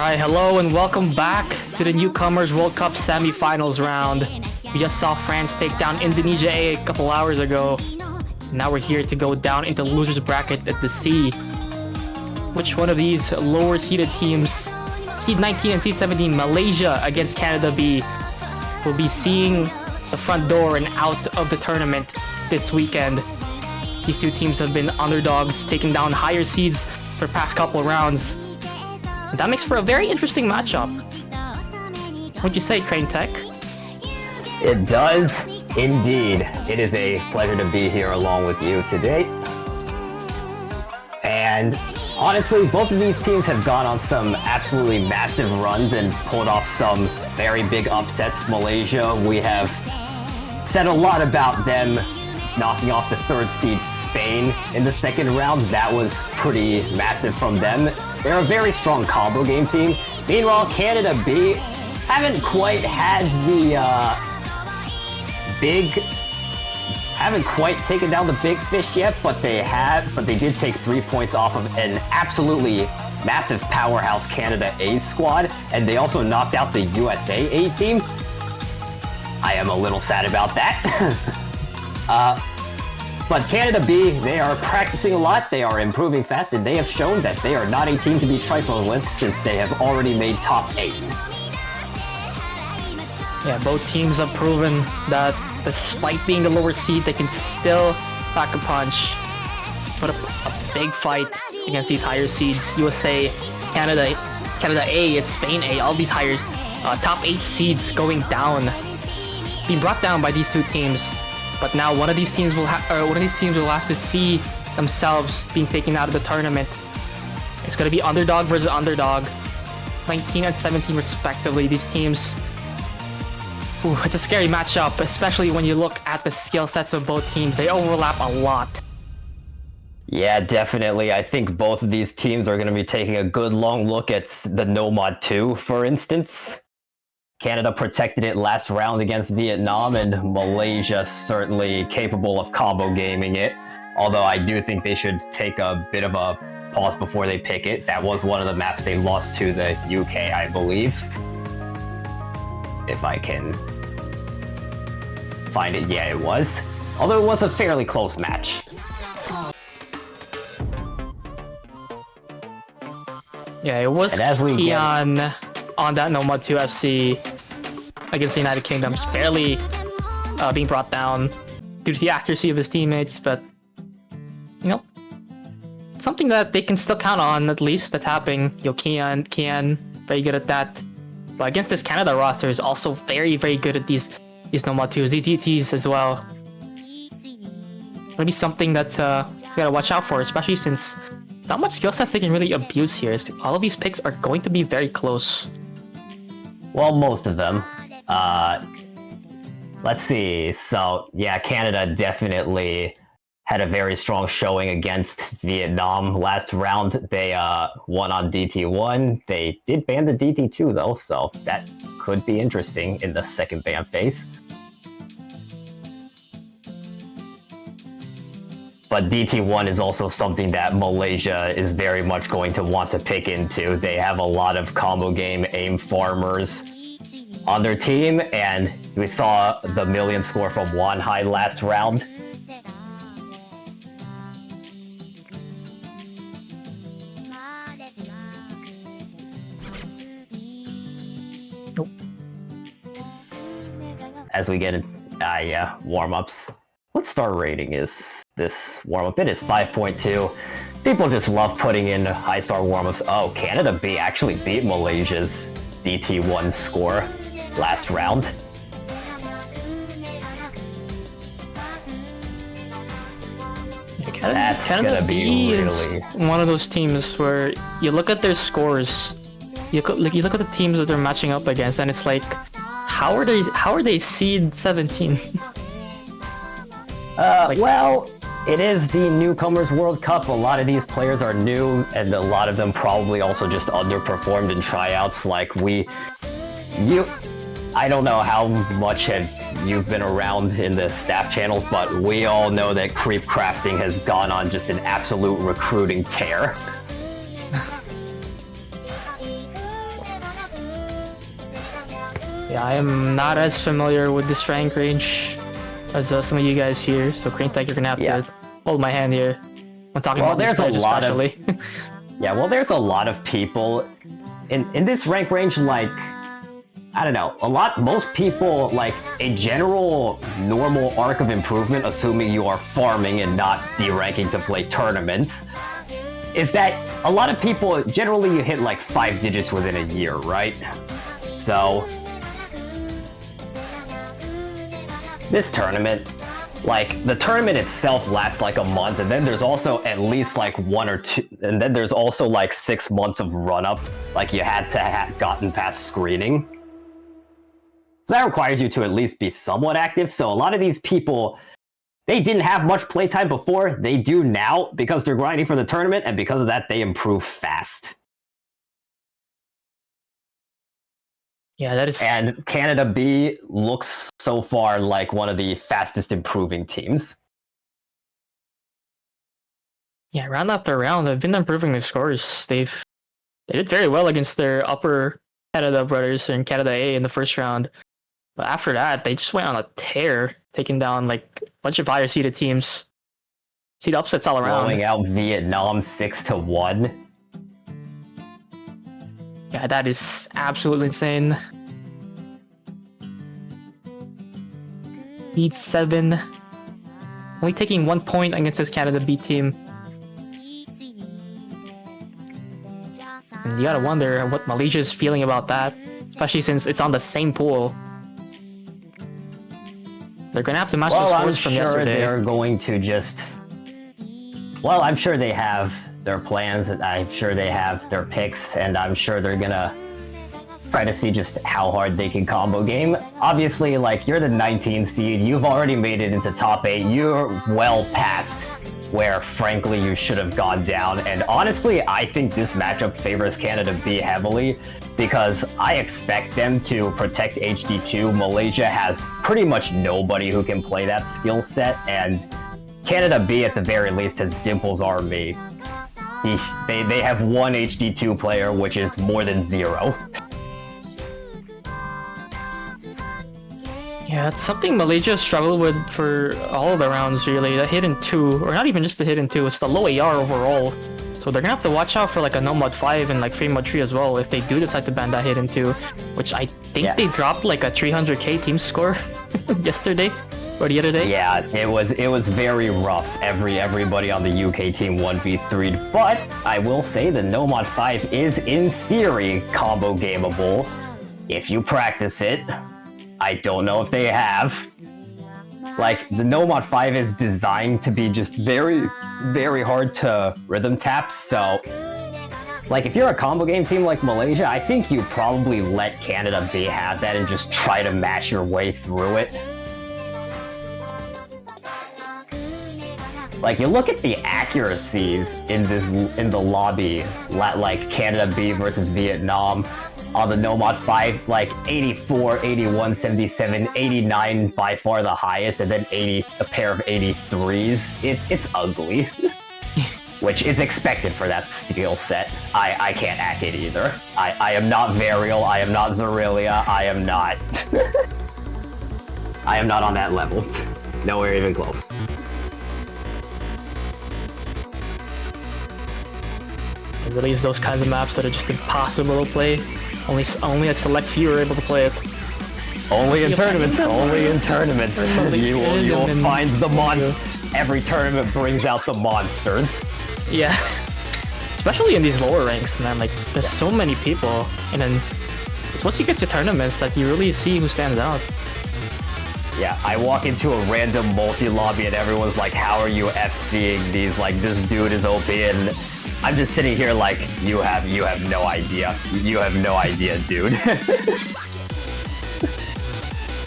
Alright, hello and welcome back to the Newcomers World Cup Semifinals round. We just saw France take down Indonesia a couple hours ago. Now we're here to go down into losers bracket at the C. Which one of these lower seeded teams, seed 19 and seed 17, Malaysia against Canada B, will be seeing the front door and out of the tournament this weekend? These two teams have been underdogs, taking down higher seeds for the past couple rounds. And that makes for a very interesting matchup. What'd you say, Crane Tech? It does, indeed. It is a pleasure to be here along with you today. And honestly, both of these teams have gone on some absolutely massive runs and pulled off some very big upsets. Malaysia, we have said a lot about them knocking off the third seed Spain in the second round. That was pretty massive from them. They're a very strong combo game team. Meanwhile, Canada B haven't quite had the haven't quite taken down the big fish yet, but they did take 3 points off of an absolutely massive powerhouse Canada A squad, and they also knocked out the USA A team. I am a little sad about that. But Canada B, they are practicing a lot, they are improving fast, and they have shown that they are not a team to be trifled with since they have already made top 8. Yeah, both teams have proven that despite being the lower seed, they can still pack a punch, put up a big fight against these higher seeds. USA, Canada A, it's Spain A, all these higher top 8 seeds going down, being brought down by these two teams. But now one of these teams will have to see themselves being taken out of the tournament. It's gonna be underdog versus underdog, 19 and 17 respectively. These teams, it's a scary matchup, especially when you look at the skill sets of both teams. They overlap a lot. Yeah, definitely. I think both of these teams are going to be taking a good long look at the Nomad 2, for instance. Canada protected it last round against Vietnam, and Malaysia certainly capable of combo gaming it. Although I do think they should take a bit of a pause before they pick it. That was one of the maps they lost to the UK, I believe. If I can find it, yeah, it was. Although it was a fairly close match. Yeah, it was Kian on that Nomad 2 FC against the United Kingdom, barely being brought down due to the accuracy of his teammates, but you know, it's something that they can still count on, at least the tapping. Kian, very good at that. But against this Canada roster is also very, very good at these Nomad 2s, DTs as well. Gonna be something that you gotta watch out for, especially since it's not much skill sets they can really abuse here. All of these picks are going to be very close. Well, most of them. Let's see. So, yeah, Canada definitely had a very strong showing against Vietnam last round. They won on DT1. They did ban the DT2, though, so that could be interesting in the second ban phase. But DT1 is also something that Malaysia is very much going to want to pick into. They have a lot of combo game aim farmers on their team, and we saw the million score from Wanhai last round. Nope. As we get in, warm-ups. What star rating is this warm-up? It is 5.2. People just love putting in high star warm-ups. Oh, Canada B actually beat Malaysia's DT1 score last round. That's Canada gonna be really... is one of those teams where you look at their scores, you look at the teams that they're matching up against, and it's like, how are they seed 17? Well, it is the Newcomers World Cup. A lot of these players are new, and a lot of them probably also just underperformed in tryouts. Like I don't know how much you've been around in the staff channels, but we all know that Creep Crafting has gone on just an absolute recruiting tear. Yeah, I am not as familiar with this rank range as some of you guys here, so Crane Tech, you're gonna have to hold my hand here when talking about these players especially. Yeah, well, there's a lot of people in this rank range, like, I don't know, most people, like, a general normal arc of improvement, assuming you are farming and not deranking to play tournaments, is that a lot of people, generally you hit like 5 digits within a year, right? So, this tournament, like, the tournament itself lasts like a month, and then there's also at least like 1 or 2, and then there's also like 6 months of run-up, like you had to have gotten past screening. So that requires you to at least be somewhat active, so a lot of these people, they didn't have much playtime before, they do now, because they're grinding for the tournament, and because of that, they improve fast. Yeah, that is... And Canada B looks so far like one of the fastest improving teams. Yeah, round after round, they've been improving their scores. They did very well against their upper Canada brothers in Canada A in the first round. But after that, they just went on a tear, taking down like a bunch of higher seeded teams. See the upsets all around. Blowing out Vietnam 6-1. Yeah, that is absolutely insane. Lead 7. Only taking 1 point against this Canada B team. And you gotta wonder what Malaysia is feeling about that, especially since it's on the same pool. They're gonna have to match the scores from yesterday. They're going to just... Well, I'm sure they have their plans, and I'm sure they have their picks, and I'm sure they're gonna try to see just how hard they can combo game. Obviously, like, you're the 19th seed, you've already made it into top 8, you're well past where, frankly, you should have gone down, and honestly, I think this matchup favors Canada B heavily, because I expect them to protect HD2. Malaysia has pretty much nobody who can play that skill set, and Canada B, at the very least, has Dimple's Army. They have one HD2 player, which is more than 0. Yeah, it's something Malaysia struggled with for all of the rounds, really. The hidden 2, or not even just the hidden 2, it's the low AR overall. So they're gonna have to watch out for like a no mod 5 and like free mod 3 as well if they do decide to ban that hidden 2, which I think they dropped like a 300k team score yesterday or the other day. Yeah, it was very rough. Everybody on the UK team 1v3'd, but I will say the no mod 5 is in theory combo gameable if you practice it. I don't know if they have. Like, the no mod 5 is designed to be just very, very hard to rhythm tap, so like, if you're a combo game team like Malaysia, I think you probably let Canada B have that and just try to mash your way through it. Like, you look at the accuracies in the lobby, like Canada B versus Vietnam on the no mod 5, like 84, 81, 77, 89 by far the highest, and then a pair of 83s. It's ugly. Which is expected for that skill set. I can't hack it either. I am not Varial, I am not Zerilia, I am not... I am not on that level. Nowhere even close. They release those kinds of maps that are just impossible to play. Only a select few are able to play it. Only in tournaments. Only in tournaments. You will find the monsters. Every tournament brings out the monsters. Yeah. Especially in these lower ranks, man. Like, there's so many people, and then it's once you get to tournaments that you really see who stands out. Yeah, I walk into a random multi-lobby and everyone's like, how are you FCing these? Like, this dude is OP, and I'm just sitting here like, you have no idea. You have no idea, dude.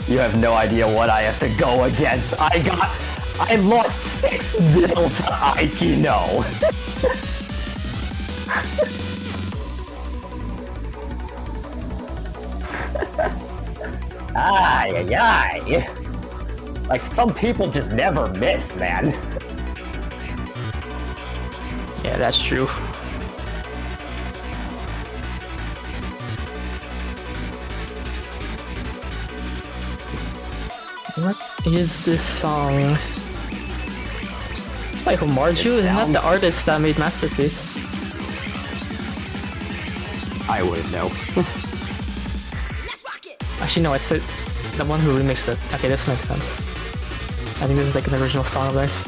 You have no idea what I have to go against. I lost 6-0 to Aikino. Ay, ay, ay. Like, some people just never miss, man. Yeah, that's true. What is this song? It's by Homarju, isn't that the artist that made Masterpiece? I wouldn't know. Actually, no, it's the one who remixed it. Okay, this makes sense. I think this is like an original song of theirs.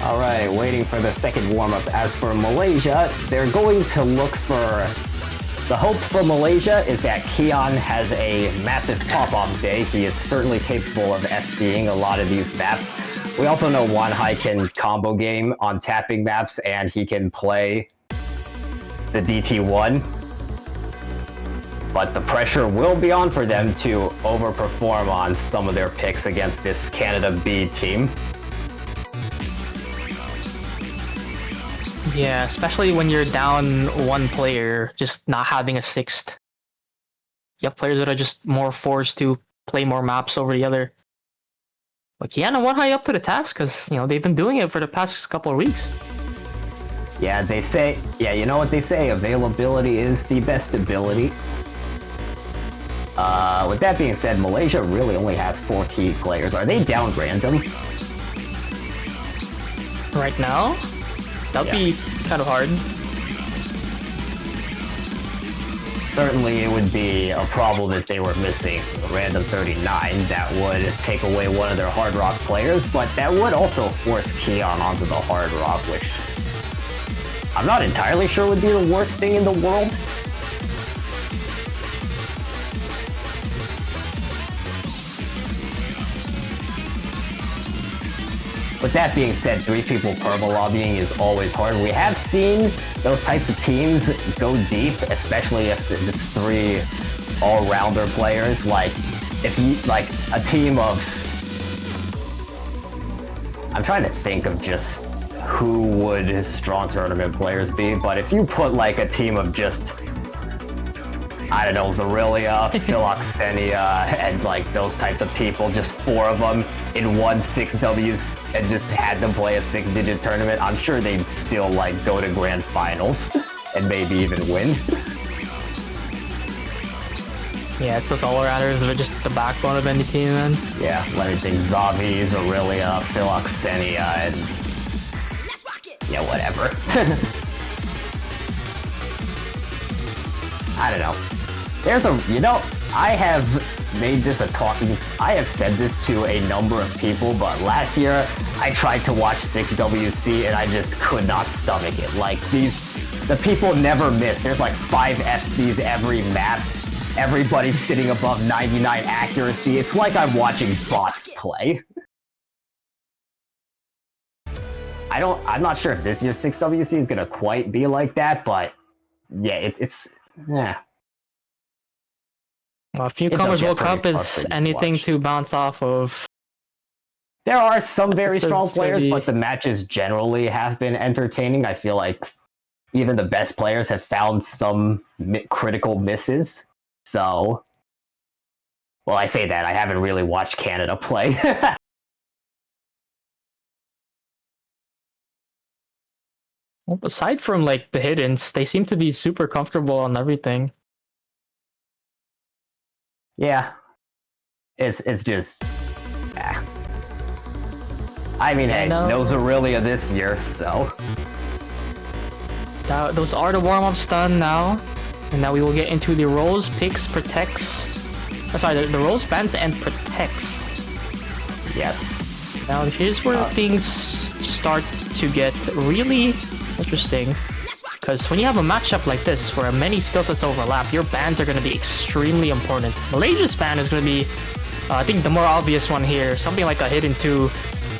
Alright, waiting for the second warm-up. As for Malaysia, they're going to look for... The hope for Malaysia is that Keon has a massive pop-off day. He is certainly capable of FCing a lot of these maps. We also know Wanhai can combo game on tapping maps, and he can play the DT1. But the pressure will be on for them to overperform on some of their picks against this Canada B team. Yeah, especially when you're down one player, just not having a sixth. You have players that are just more forced to play more maps over the other. But Kiana Wanhai up to the task, because, you know, they've been doing it for the past couple of weeks. Yeah, they say, yeah, you know what they say, availability is the best ability. With that being said, Malaysia really only has 4 key players. Are they down random? Right now? That'd be kind of hard. Certainly it would be a problem if they were missing random 39. That would take away one of their Hard Rock players, but that would also force Keon onto the Hard Rock, which I'm not entirely sure would be the worst thing in the world. With that being said, 3 people perma lobbying is always hard. We have seen those types of teams go deep, especially if it's 3 all-rounder players. Like, if you, like, a team of... I'm trying to think of just who would strong tournament players be, but if you put, like, a team of just... I don't know, Zarilia, Philoxenia, and, like, those types of people, just 4 of them in one 6Ws, and just had them play a 6-digit tournament, I'm sure they'd still, like, go to grand finals and maybe even win. Yeah, it's those all-arounders that are just the backbone of any team, man. Yeah, let me think. Zavi, Zarilia, Philoxenia, and... yeah, whatever. I don't know. There's a... You know, I have made this a talking... I have said this to a number of people, but last year I tried to watch 6WC and I just could not stomach it. Like, the people never miss. There's like 5 FCs every map. Everybody's sitting above 99 accuracy. It's like I'm watching bots play. I'm not sure if this year's 6WC is gonna quite be like that, but yeah, yeah. Well, if Newcomers World Cup is anything to bounce off of. There are some very strong players, but the matches generally have been entertaining. I feel like even the best players have found some critical misses. So, well, I say that. I haven't really watched Canada play. Well, aside from, like, the hiddens, they seem to be super comfortable on everything. Yeah. It's just... I mean, hey, no Zarilia this year, so... Those are the warm-ups done now. And now we will get into the roles, picks, protects... sorry, the roles, bans, and protects. Yes. Now here's where things start to get really interesting. Because when you have a matchup like this, where many skill sets overlap, your bans are going to be extremely important. Malaysia's ban is going to be, I think, the more obvious one here. Something like a hidden 2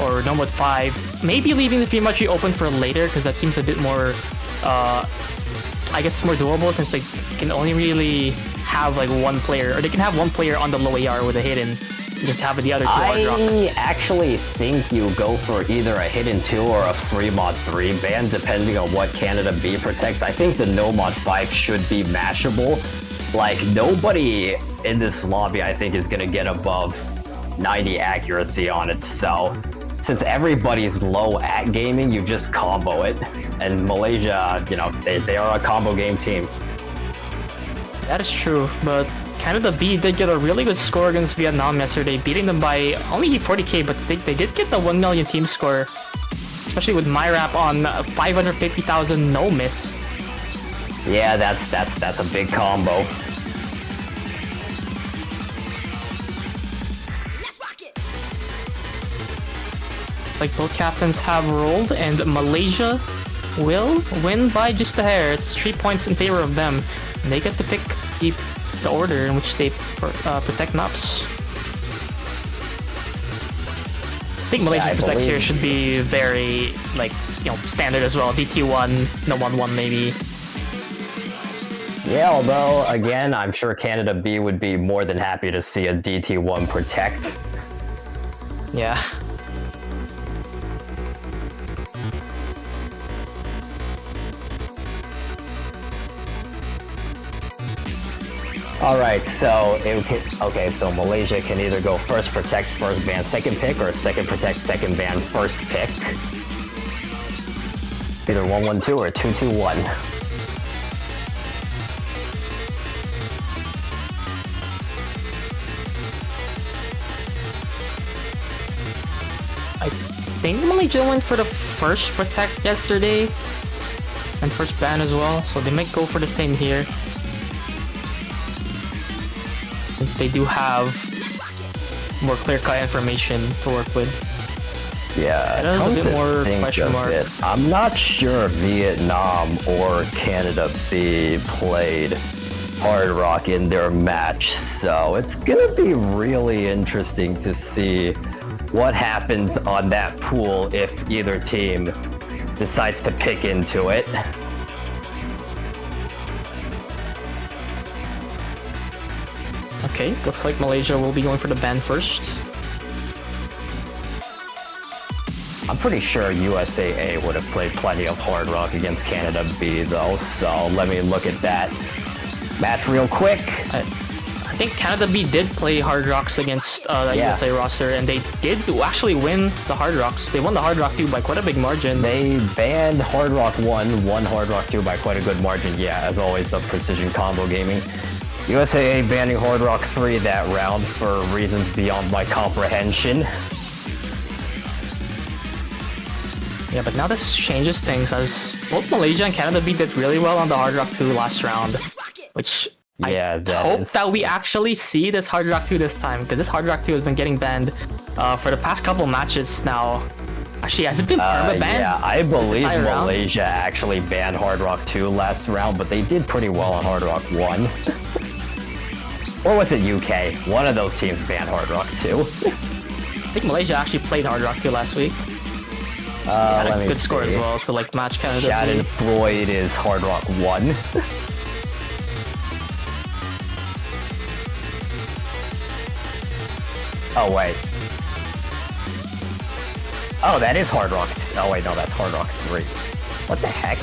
or no mode 5. Maybe leaving the Fimachi open for later, because that seems a bit more, I guess, more doable, since they can only really have like one player, or they can have one player on the low AR with a hidden, and just have the other 2 I actually think you go for either a hidden 2 or a free mod 3 ban, depending on what Canada B protects. I think the no mod 5 should be mashable. Like, nobody in this lobby, I think, is gonna get above 90 accuracy on it, so since everybody's low at gaming, you just combo it. And Malaysia, you know, they are a combo game team. That is true, but Canada B did get a really good score against Vietnam yesterday, beating them by only 40k, but they did get the 1 million team score. Especially with MyRap on 550,000 no miss. Yeah, that's a big combo. Like both captains have rolled, and Malaysia will win by just a hair. It's 3 points in favor of them. And they get to pick the order in which they protect maps. I think Malaysia's protect here should be very, like, you know, standard as well. DT1, no 1-1 maybe. Yeah, although, again, I'm sure Canada B would be more than happy to see a DT1 protect. Yeah. Alright, so so Malaysia can either go first protect, first ban, second pick, or second protect, second ban, first pick. Either 1-1-2 or 2-2-1. I think Malaysia went for the first protect yesterday, and first ban as well, so they might go for the same here. Since they do have more clear-cut information to work with. Yeah, that is a bit more question mark. I'm not sure Vietnam or Canada B played Hard Rock in their match, so it's gonna be really interesting to see what happens on that pool if either team decides to pick into it. Okay, looks like Malaysia will be going for the ban first. I'm pretty sure USAA would have played plenty of Hard Rock against Canada B though, so let me look at that match real quick. I think Canada B did play Hard Rocks against the USA roster, and they did actually win the Hard Rocks. They won the Hard Rock 2 by quite a big margin. They banned Hard Rock 1, won Hard Rock 2 by quite a good margin. Yeah, as always, the Precision Combo Gaming. USAA banning Hard Rock 3 that round for reasons beyond my comprehension. Yeah, but now this changes things, as both Malaysia and Canada B did really well on the Hard Rock 2 last round, which I hope that we actually see this Hard Rock 2 this time, because this Hard Rock 2 has been getting banned for the past couple matches now. Actually, has it been perma-banned? Yeah, I believe Malaysia actually banned Hard Rock 2 last round, but they did pretty well on Hard Rock 1. Or was it UK? One of those teams banned Hard Rock 2. I think Malaysia actually played Hard Rock 2 last week. Had a good score as well to like match Canada. Schadenfreude is Hard Rock 1. Oh wait. Oh, that is Hard Rock. Oh wait, no, that's Hard Rock 3. What the heck?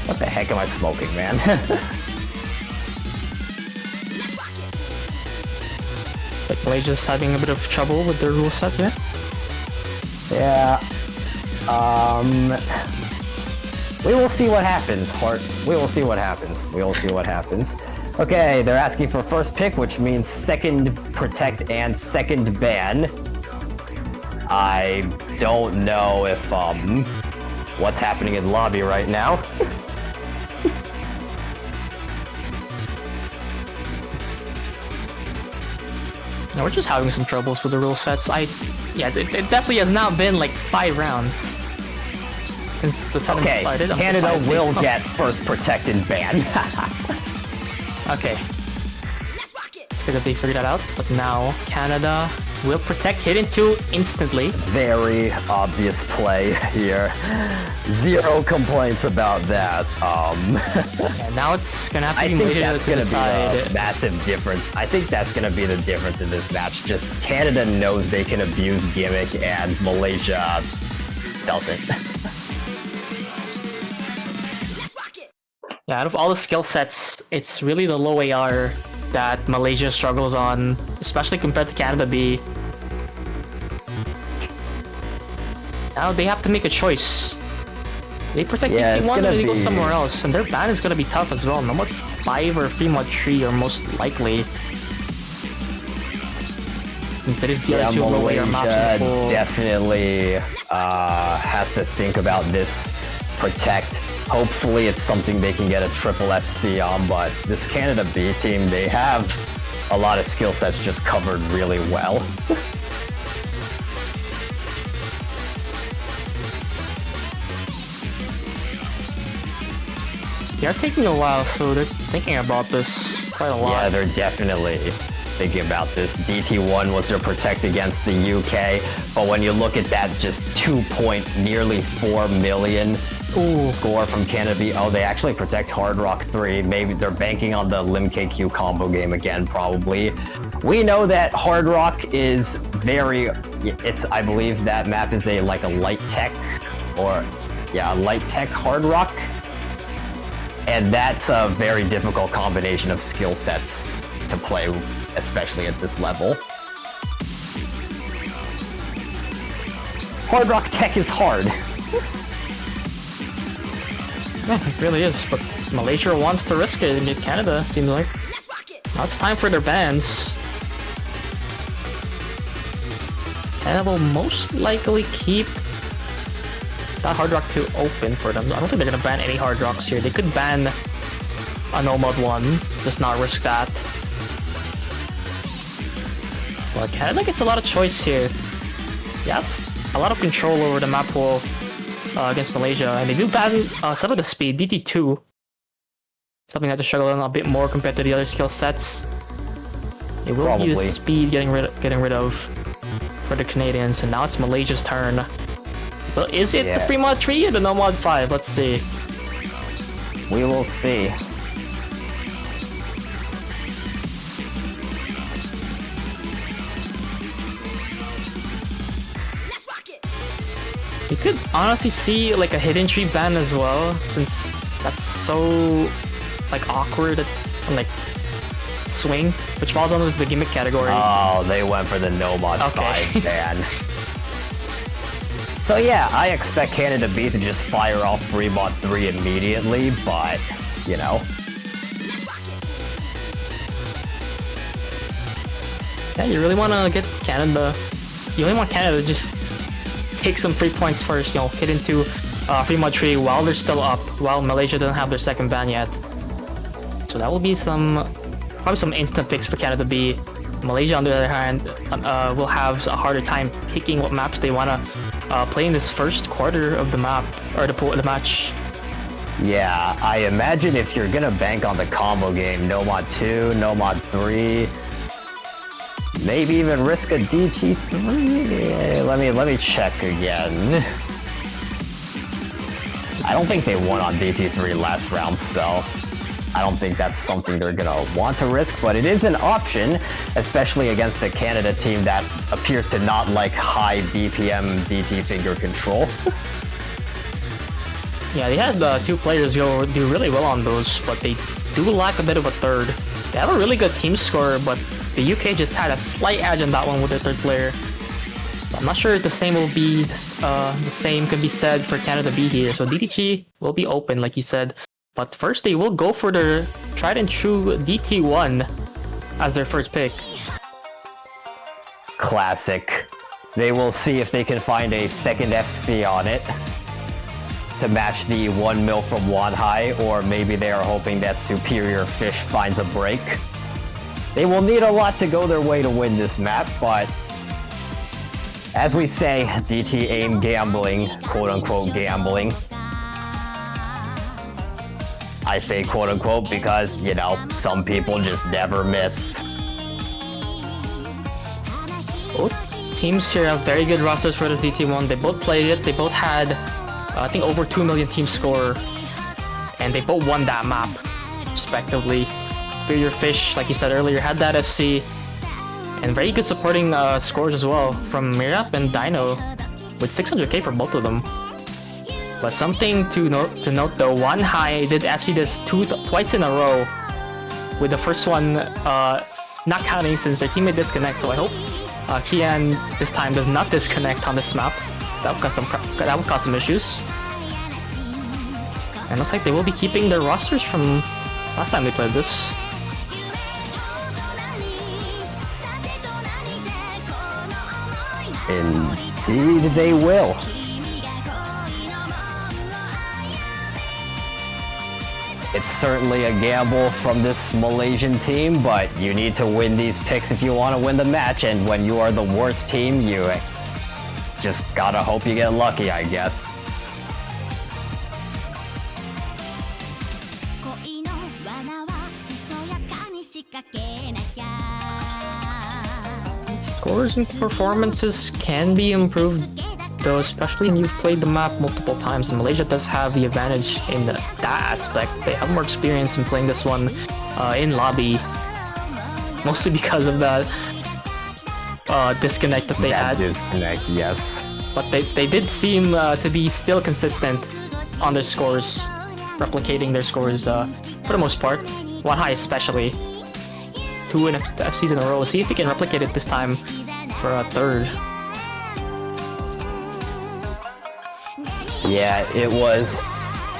What the heck am I smoking, man? Like Malaysia's having a bit of trouble with their rule set here. Yeah. We will see what happens. We will see what happens. We will see what happens. Okay, they're asking for first pick, which means second protect and second ban. I don't know if what's happening in the lobby right now. No, we're just having some troubles with the rule sets. Yeah, it definitely has now been like 5 rounds since the tournament started. Canada will get first protect and ban. Okay. It's good that they figured that out, but now Canada will protect hit into instantly. Very obvious play here. Zero complaints about that. Yeah, now it's gonna have to be Malaysia to decide. Be the massive difference. I think that's gonna be the difference in this match. Just Canada knows they can abuse gimmick, and Malaysia doesn't. Yeah, out of all the skill sets, it's really the low AR that Malaysia struggles on, especially compared to Canada B. Now they have to make a choice. They protect DT1 or they go somewhere else, and their ban is gonna be tough as well. No 5 or Fremont 3 are most likely. Since it is the other two lower maps in the pool. Definitely has to think about this Protect. Hopefully it's something they can get a triple FC on, but this Canada B team, they have a lot of skill sets just covered really well. They are taking a while, so they're thinking about this quite a lot. Yeah, they're definitely thinking about this. DT1 was their Protect against the UK, but when you look at that just 2 point, nearly 4 million score from Canada B, oh, they actually Protect Hard Rock 3. Maybe they're banking on the Lim KQ combo game again, probably. We know that Hard Rock is very, I believe that map is a light tech, or yeah, a light tech Hard Rock. And that's a very difficult combination of skill sets to play, especially at this level. Hard Rock Tech is hard. Yeah, it really is, but Malaysia wants to risk it and get Canada, seems like. Now it's time for their bans. Canada will most likely keep that Hard Rock 2 open for them. I don't think they're gonna ban any Hard Rocks here. They could ban a Nomad 1, just not risk that. But Canada gets a lot of choice here. They have a lot of control over the map pool against Malaysia, and they do ban some of the speed, DT2. Something they have to struggle in a bit more compared to the other skill sets. They will use speed getting rid of for the Canadians, and now it's Malaysia's turn. Well, is it the Fremont 3 or the Nomad 5? Let's see. We will see. You could honestly see like a hidden tree ban as well, since that's so like awkward and like swing, which falls under the gimmick category. Oh, they went for the Nomad 5 ban. So yeah, I expect Canada B to just fire off Fremont 3 immediately, but, you know. Yeah, you really want to get Canada, you really want Canada to just take some free points first, you know, hit into Fremont 3 while they're still up, while Malaysia doesn't have their second ban yet. So that will be probably some instant picks for Canada B. Malaysia, on the other hand, will have a harder time picking what maps they want to play in this first quarter of the map, or the match. Yeah, I imagine if you're gonna bank on the combo game, Nomad 2, Nomad 3, maybe even risk a DT3? Let me check again. I don't think they won on DT3 last round, so I don't think that's something they're gonna want to risk, but it is an option, especially against a Canada team that appears to not like high BPM DT finger control. Yeah, they had 2 players do really well on those, but they do lack a bit of a third. They have a really good team score, but the UK just had a slight edge on that one with their third player. I'm not sure if the same will be can be said for Canada B here. So DTG will be open, like you said. But first, they will go for their tried and true DT1 as their first pick. Classic. They will see if they can find a second FC on it to match the 1 mil from Wanhai, or maybe they are hoping that Superior Fish finds a break. They will need a lot to go their way to win this map, but as we say, DT aim gambling, quote-unquote gambling. I say quote-unquote because, you know, some people just never miss. Both teams here have very good rosters for this DT1. They both played it. They both had, I think, over 2 million team score. And they both won that map, respectively. Superior Fish, like you said earlier, had that FC. And very good supporting scores as well from Mirap and Dino, with 600k for both of them. But something to note though, Wanhai did FC this twice in a row, with the first one not counting since their teammate disconnected. So I hope Kian this time does not disconnect on this map. That would cause some issues. And looks like they will be keeping their rosters from Last time they played this. Indeed they will. It's certainly a gamble from this Malaysian team, but you need to win these picks if you want to win the match, and when you are the worst team, you just gotta hope you get lucky, I guess. Scores and performances can be improved, though, especially when you've played the map multiple times, and Malaysia does have the advantage in that aspect. They have more experience in playing this one in lobby, mostly because of the disconnect that they had. Disconnect, yes. But they did seem to be still consistent on their scores, replicating their scores for the most part. One high especially. 2 FCs in a row. See if he can replicate it this time for a third. Yeah, it was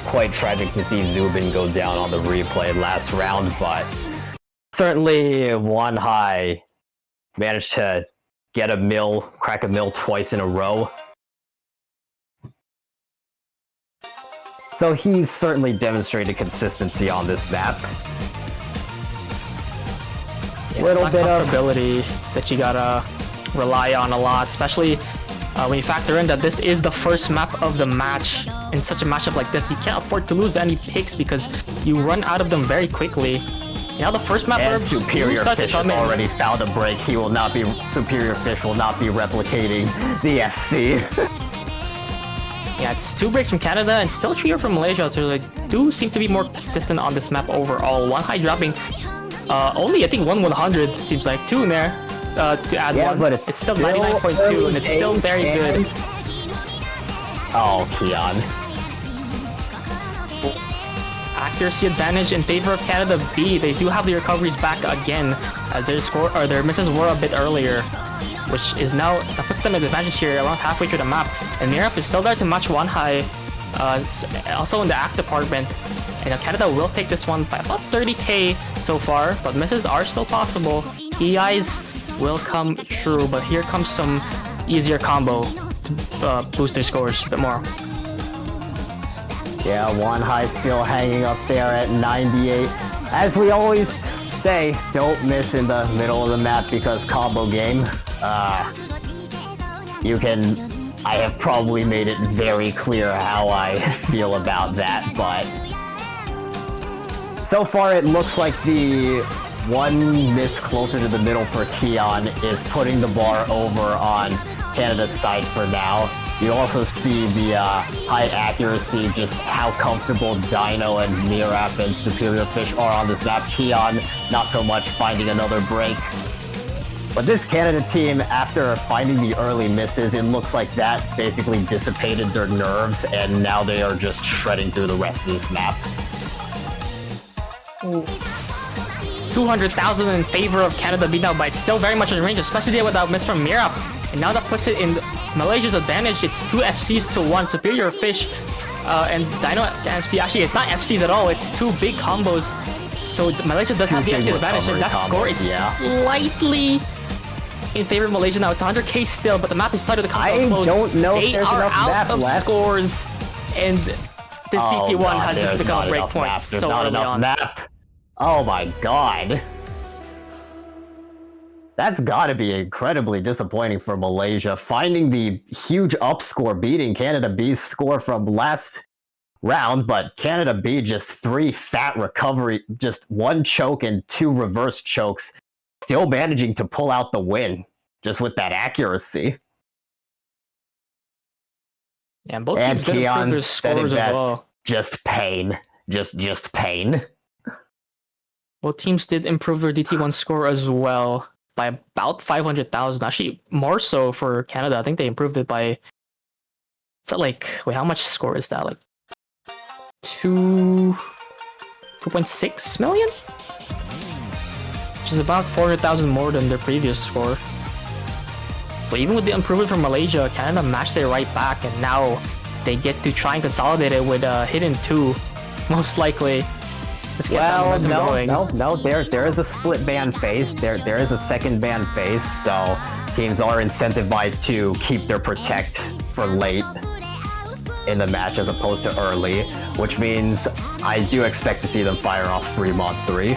quite tragic to see Zubin go down on the replay last round, but certainly One High managed to get crack a mill twice in a row. So he's certainly demonstrated consistency on this map. Yeah, little bit of ability that you gotta rely on a lot, especially when you factor in that this is the first map of the match. In such a matchup like this, you can't afford to lose any picks because you run out of them very quickly. You know, the first map and Superior Fish has already found a break. Superior Fish will not be replicating the FC. Yeah, it's 2 breaks from Canada and still 3 from Malaysia, so they do seem to be more consistent on this map overall. One high dropping only, I think, 1/100 seems like 2 in there to add 1. But it's still 99.2 and it's still very good. Oh, Keon. Accuracy advantage in favor of Canada B. They do have the recoveries back again, as their misses were a bit earlier, which is now that puts them at advantage here around halfway through the map. And Mirap is still there to match One High, also in the act department. And Canada will take this one by about 30k so far, but misses are still possible. PIs will come true, but here comes some easier combo to boost their scores a bit more. Yeah, One High still hanging up there at 98. As we always say, don't miss in the middle of the map because combo game. I have probably made it very clear how I feel about that, but so far it looks like the one miss closer to the middle for Keon is putting the bar over on Canada's side for now. You also see the high accuracy, just how comfortable Dino and Mirap and Superior Fish are on this map. Keon, not so much, finding another break. But this Canada team, after finding the early misses, it looks like that basically dissipated their nerves, and now they are just shredding through the rest of this map. 200,000 in favor of Canada B now, but it's still very much in range, especially without miss from Mirap. And now that puts it in Malaysia's advantage. It's 2 FCs to 1. Superior Fish and Dino FC. Actually, it's not FCs at all. It's 2 big combos. So Malaysia does have the FC advantage, and that score is slightly in favor of Malaysia now. It's 100k still, but the map is started to come close. I don't know if there's enough map left. Scores, and this DT1 has just become a break point so early on. Oh my god. That's gotta be incredibly disappointing for Malaysia. Finding the huge up score, beating Canada B's score from last round, but Canada B just 3 fat recovery, just 1 choke and 2 reverse chokes, still managing to pull out the win, just with that accuracy. Yeah, and both teams did improve their scores as well. Just pain. Just pain. Both teams did improve their DT1 score as well by about 500,000. Actually, more so for Canada. I think they improved it by... Is that like... Wait, how much score is that? Like... 2.6 million? Which is about 400,000 more than their previous score. So even with the improvement from Malaysia, Canada matched it right back, and now they get to try and consolidate it with a hidden 2, most likely. Let's get that momentum going. No. There is a split ban phase. There is a second ban phase, so teams are incentivized to keep their protect for late in the match as opposed to early, which means I do expect to see them fire off 3-mod-3.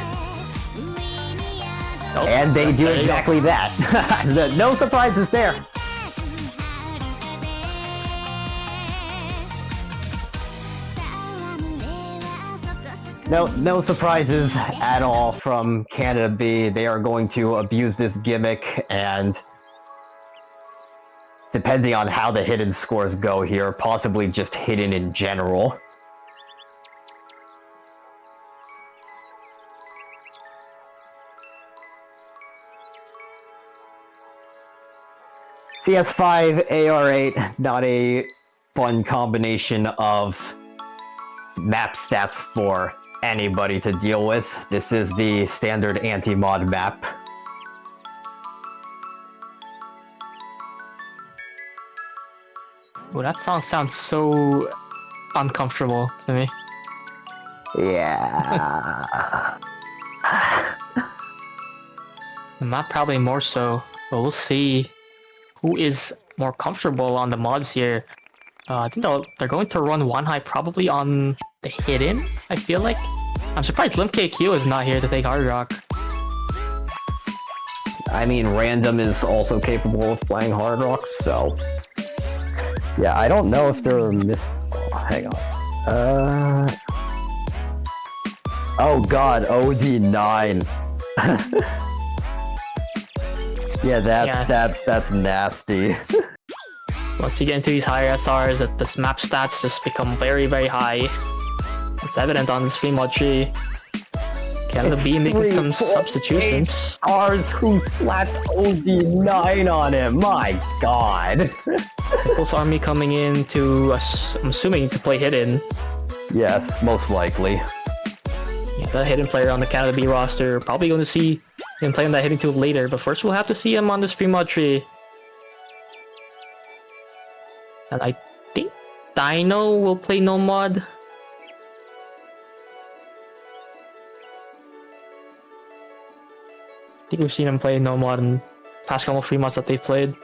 Nope. And they do exactly that. No surprises there. No surprises at all from Canada B. They are going to abuse this gimmick, and depending on how the hidden scores go here, possibly just hidden in general. CS5, AR8, not a fun combination of map stats for anybody to deal with. This is the standard anti-mod map. Well, that song sounds so uncomfortable to me. Yeah. The map probably more so, but we'll see who is more comfortable on the mods here. I think they're going to run one high probably on the hidden, I feel like. I'm surprised Limp KQ is not here to take Hard Rock. I mean, Random is also capable of playing Hard Rock, so... Yeah, I don't know if they're hang on. Oh god, OD9. Yeah, that's nasty. Once you get into these higher SRs, the map stats just become very, very high. It's evident on this 3-mod tree. Canada B making some substitutions. Stars who slapped OD9 on him, my god. People's Army coming in to, I'm assuming, to play hidden. Yes, most likely. Yeah, the hidden player on the Canada B roster. Probably going to see him playing that hidden tool later, but first we'll have to see him on this 3-mod tree. And I think Dino will play no mod. I think we've seen him play no mod in past couple 3 mods that they've played.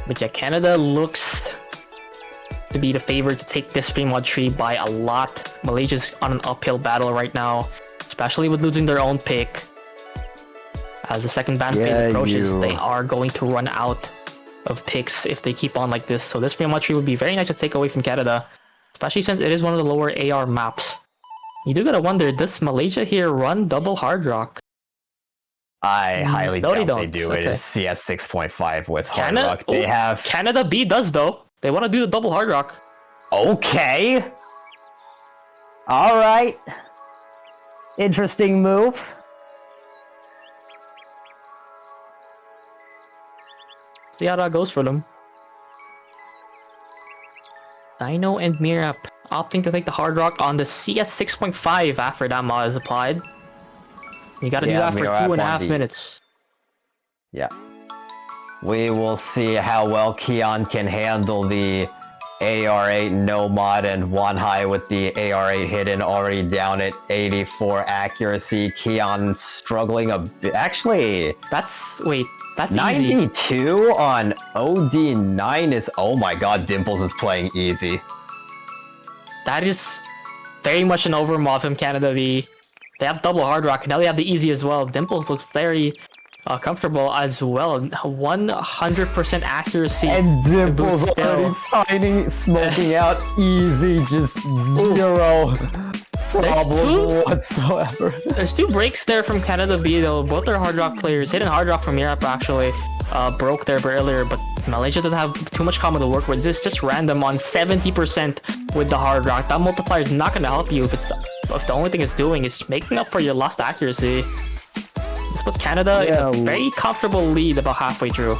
But yeah, Canada looks to be the favorite to take this 3-mod tree by a lot. Malaysia's on an uphill battle right now, especially with losing their own pick. As the second ban phase approaches, they are going to run out of picks if they keep on like this. So this 3-mod tree would be very nice to take away from Canada, especially since it is one of the lower AR maps. You do gotta wonder, does Malaysia here run double Hard Rock? I highly doubt they do. Okay. It is CS 6.5 with Hard Rock. They have... Canada B does though. They want to do the double Hard Rock. Okay. Alright. Interesting move. See how that goes for them. Dino and Mirap opting to take the Hard Rock on the CS 6.5 after that mod is applied. You gotta do that for 2.5 minutes. Yeah. We will see how well Keon can handle the AR8 no mod and one high with the AR8 hidden, already down at 84 accuracy. Keon struggling a bit. Actually, that's 92 easy. On OD9 is... Oh my god, Dimples is playing easy. That is very much an overmod from Canada V. They have double Hard Rock, and now they have the easy as well. Dimples looks very comfortable as well. 100% accuracy. And Dimples already smoking out easy, just zero problem whatsoever. There's 2 breaks there from Canada B though. Both are Hard Rock players. Hidden Hard Rock from Europe actually broke there earlier, but Malaysia doesn't have too much combo to work with. It's just random on 70% with the Hard Rock. That multiplier is not going to help you if the only thing it's doing is making up for your lost accuracy. This puts Canada in a very comfortable lead about halfway through.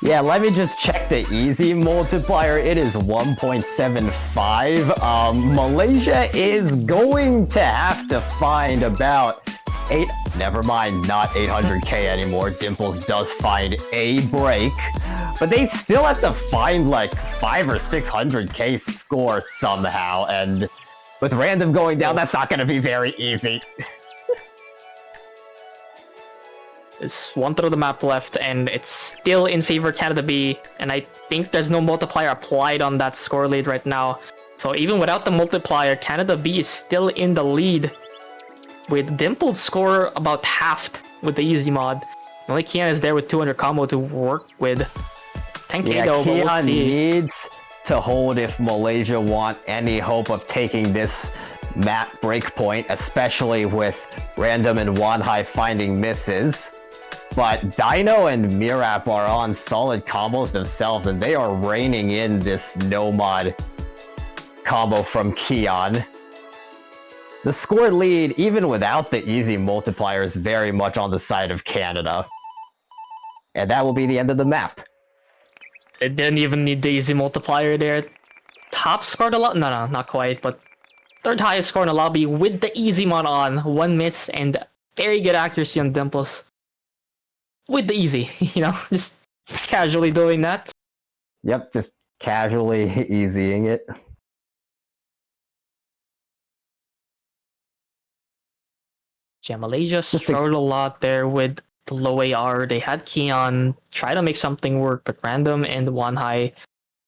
Yeah, let me just check the easy multiplier. It is 1.75. Malaysia is going to have to find about Never mind, not 800k anymore. Dimples does find a break, but they still have to find like 5 or 600k score somehow, and with random going down, that's not going to be very easy. It's one third of the map left, and it's still in favor of Canada B, and I think there's no multiplier applied on that score lead right now. So even without the multiplier, Canada B is still in the lead, with Dimple's score about halved with the easy mod. Only Kian is there with 200 combo to work with. 10k though, but we'll see. Needs to hold if Malaysia want any hope of taking this map breakpoint, especially with Random and Wanhai finding misses. But Dino and Mirap are on solid combos themselves, and they are reining in this no-mod combo from Kian. The score lead, even without the easy multiplier, is very much on the side of Canada. And that will be the end of the map. It didn't even need the easy multiplier there. Top scored a lot? No, not quite, but third highest score in the lobby with the easy mod on. 1 miss and very good accuracy on Dimples. With the easy, just casually doing that. Yep, just casually easying it. Yeah, Malaysia struggled a lot there with the low AR. They had Kian try to make something work, but Random and Wanhai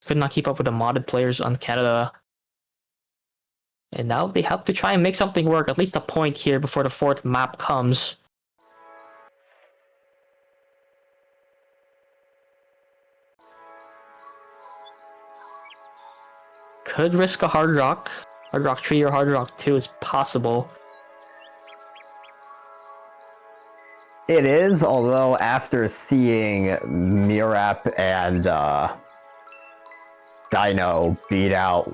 could not keep up with the modded players on Canada. And now they have to try and make something work, at least a point here before the 4th map comes. Could risk a Hard Rock. Hard Rock 3 or Hard Rock 2 is possible. It is, although after seeing Mirap and Dino beat out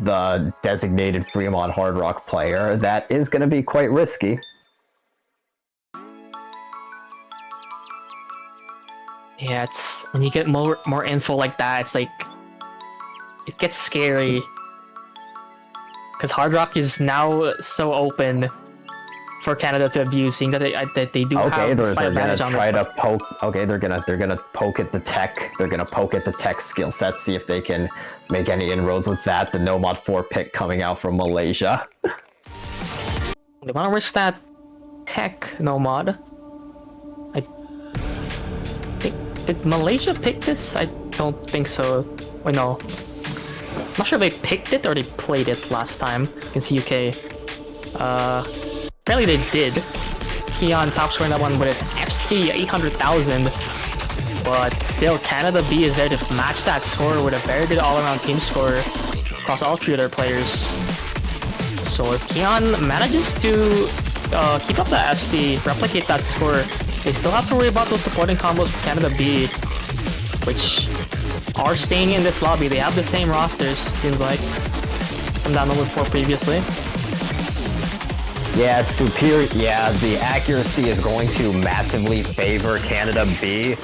the designated Fremont Hard Rock player, that is going to be quite risky. Yeah, it's when you get more info like that, it's like it gets scary. Because Hard Rock is now so open for Canada to abuse, seeing that they do have a slight advantage on it. They're gonna poke at the tech. They're gonna poke at the tech skill set, see if they can make any inroads with that. The No Mod 4 pick coming out from Malaysia. They want to risk that tech No Mod. I think, did Malaysia pick this? I don't think so. Wait, no. I'm not sure if they picked it or they played it last time against UK. Apparently they did. Kian top scoring that one with an FC 800,000. But still, Canada B is there to match that score with a very good all-around team score across all 3 of their players. So if Kian manages to keep up that FC, replicate that score, they still have to worry about those supporting combos for Canada B, which are staying in this lobby. They have the same rosters, seems like, from Download 4 previously. Yeah, the accuracy is going to massively favor Canada B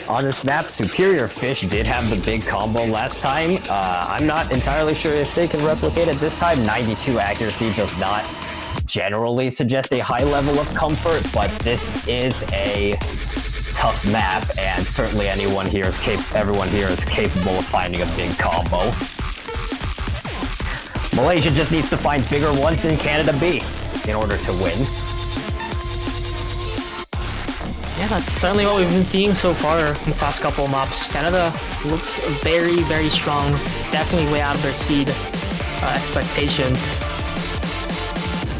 on this map. Superior Fish did have the big combo last time. I'm not entirely sure if they can replicate it this time. 92 accuracy does not generally suggest a high level of comfort, but this is a tough map, and certainly everyone here is capable of finding a big combo. Malaysia just needs to find bigger ones than Canada B in order to win. Yeah, that's certainly what we've been seeing so far in the past couple of maps. Canada looks very, very strong. Definitely way out of their seed expectations.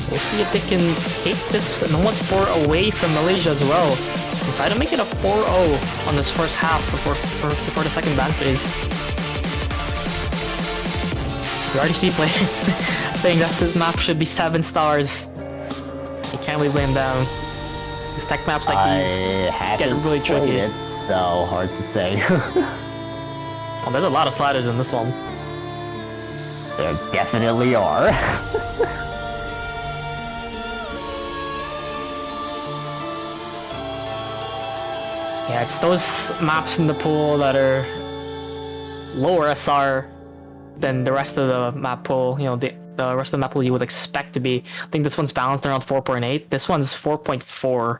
We'll see if they can take this No-Mod 4 away from Malaysia as well. And try to make it a 4-0 on this first half before the second ban phase. You already see players saying that this map should be 7 stars. You can't really blame them. These tech maps like these get really tricky. It's so hard to say. Oh, there's a lot of sliders in this one. There definitely are. Yeah, it's those maps in the pool that are lower SR than the rest of the map pool. You know, the rest of the map you would expect to be. I think this one's balanced around 4.8. This one's 4.4.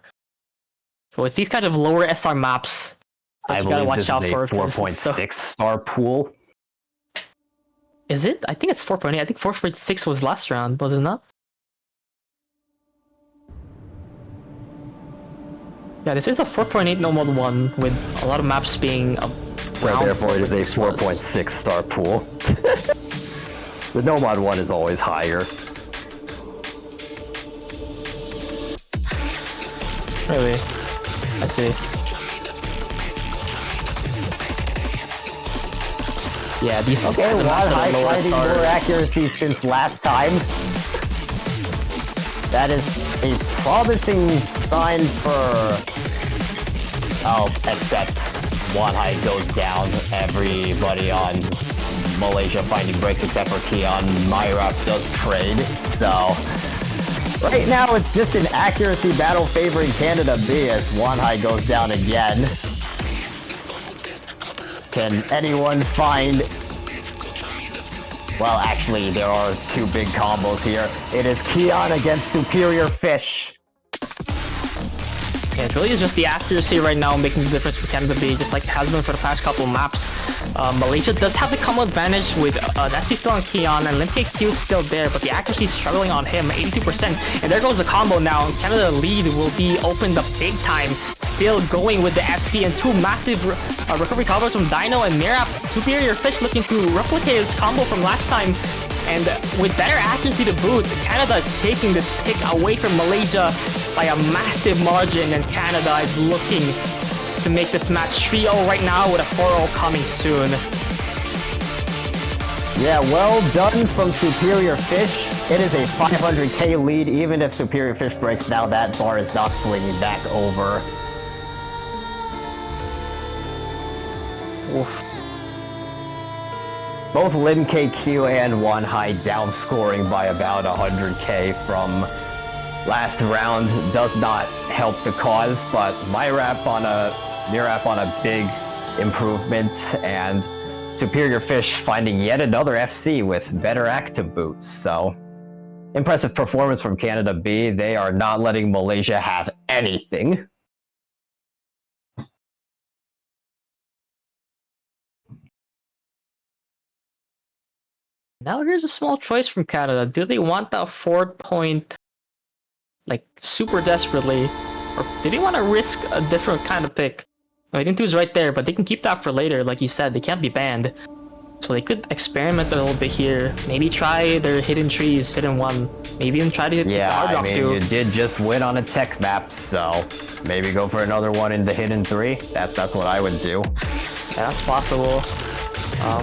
So it's these kind of lower SR maps that I you gotta believe watch this out is for. a 4.6 star pool. Is it? I think it's 4.8. I think 4.6 was last round, was it not? Yeah, this is a 4.8 no mod 1 with a lot of maps being So therefore it is a 4.6 star pool. The no mod 1 is always higher. Really? I see. Yeah, these Okay, the one high lower finding star. more accuracy since last time. That is a promising sign for... Oh, except one high goes down. Everybody on Malaysia finding breaks except for Keon. Myra does trade, so... Right now it's just an accuracy battle favoring Canada B as one high goes down again. Can anyone find... Well, actually, there are two big combos here. It is Keon against Superior Fish. Yeah, it really is just the accuracy right now making the difference for Canada B, just like it has been for the past couple of maps. Malaysia does have the combo advantage with actually still on Keon, and Limp KQ is still there, but the accuracy is struggling on him, 82%. And there goes the combo now. Canada lead will be opened up big time. Still going with the FC and two massive recovery combos from Dino and Mirap. Superior Fish looking to replicate his combo from last time. And with better accuracy to boot, Canada is taking this pick away from Malaysia by a massive margin, and Canada is looking to make this match 3-0 right now with a 4-0 coming soon. Yeah, well done from Superior Fish. It is a 500k lead. Even if Superior Fish breaks now, that bar is not swinging back over. Oof. Both Lin KQ and One High down scoring by about 100k from last round does not help the cause, but Mirap on a big improvement, and Superior Fish finding yet another FC with better active boots. So impressive performance from Canada B. They are not letting Malaysia have anything. Now here's a small choice from Canada. Do they want that 4-point, like, super desperately? Or do they want to risk a different kind of pick? I mean, is right there, but they can keep that for later. Like you said, they can't be banned. So they could experiment a little bit here. Maybe try their hidden trees, hidden one. Maybe even try to hit the hard rock too. You did just win on a tech map, so maybe go for another one in the hidden 3. That's what I would do. Yeah, that's possible.